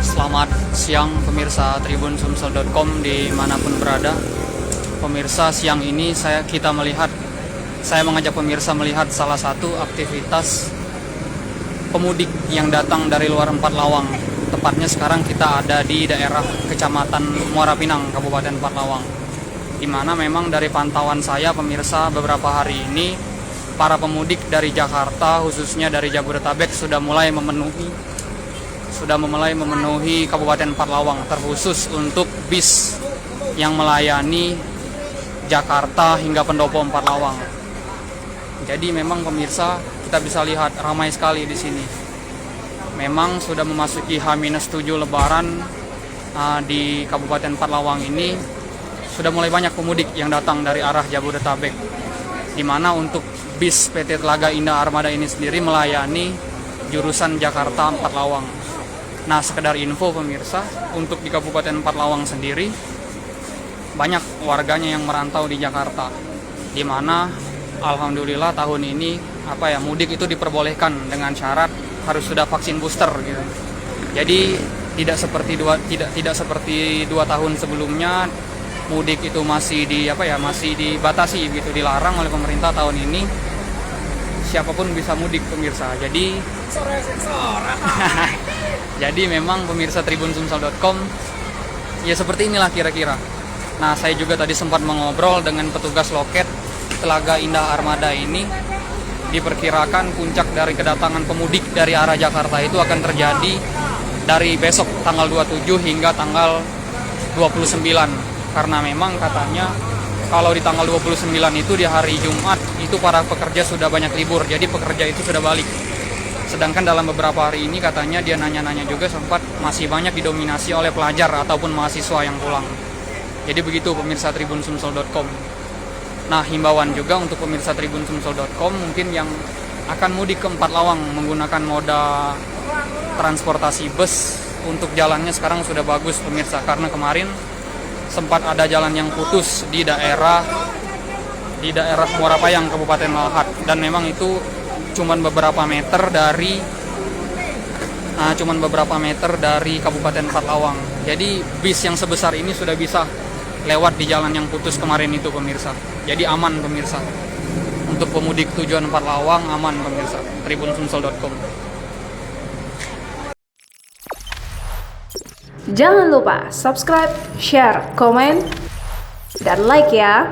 Selamat siang pemirsa TribunSumsel.com dimanapun berada. Pemirsa, siang ini saya mengajak pemirsa melihat salah satu aktivitas pemudik yang datang dari luar Empat Lawang. Tepatnya sekarang kita ada di daerah Kecamatan Muara Pinang, Kabupaten Empat Lawang. Di mana memang dari pantauan saya pemirsa, beberapa hari ini para pemudik dari Jakarta, khususnya dari Jabodetabek, sudah mulai memenuhi Kabupaten Empat Lawang, terkhusus untuk bis yang melayani Jakarta hingga Pendopo Empat Lawang. Jadi memang pemirsa, kita bisa lihat ramai sekali di sini. Memang sudah memasuki H-7 Lebaran di Kabupaten Empat Lawang ini, sudah mulai banyak pemudik yang datang dari arah Jabodetabek. Di mana untuk bis PT Telaga Indah Armada ini sendiri melayani jurusan Jakarta Empat Lawang. Nah, sekedar info pemirsa, untuk di Kabupaten Empat Lawang sendiri banyak warganya yang merantau di Jakarta, di mana alhamdulillah tahun ini mudik itu diperbolehkan dengan syarat harus sudah vaksin booster gitu. Jadi tidak seperti dua tahun sebelumnya, mudik itu masih dibatasi gitu, dilarang oleh pemerintah. Tahun ini siapapun bisa mudik pemirsa. Jadi memang pemirsa TribunSumsel.com ya seperti inilah kira-kira. Nah, saya juga tadi sempat mengobrol dengan petugas loket Telaga Indah Armada ini. Diperkirakan puncak dari kedatangan pemudik dari arah Jakarta itu akan terjadi dari besok tanggal 27 hingga tanggal 29. Karena memang katanya kalau di tanggal 29 itu di hari Jumat itu para pekerja sudah banyak libur, jadi pekerja itu sudah balik. Sedangkan dalam beberapa hari ini katanya dia nanya-nanya juga sempat masih banyak didominasi oleh pelajar ataupun mahasiswa yang pulang. Jadi begitu pemirsa TribunSumsel.com. Nah, himbauan juga untuk pemirsa TribunSumsel.com mungkin yang akan mudik ke Empat Lawang menggunakan moda transportasi bus, untuk jalannya sekarang sudah bagus pemirsa, karena kemarin sempat ada jalan yang putus di daerah Muara Payang, Kabupaten Malahat, dan memang itu cuman beberapa meter dari Kabupaten Empat Lawang. Jadi bis yang sebesar ini sudah bisa lewat di jalan yang putus kemarin itu pemirsa. Jadi aman pemirsa. Untuk pemudik tujuan Empat Lawang aman pemirsa. TribunSumsel.com. Jangan lupa subscribe, share, komen, dan like ya.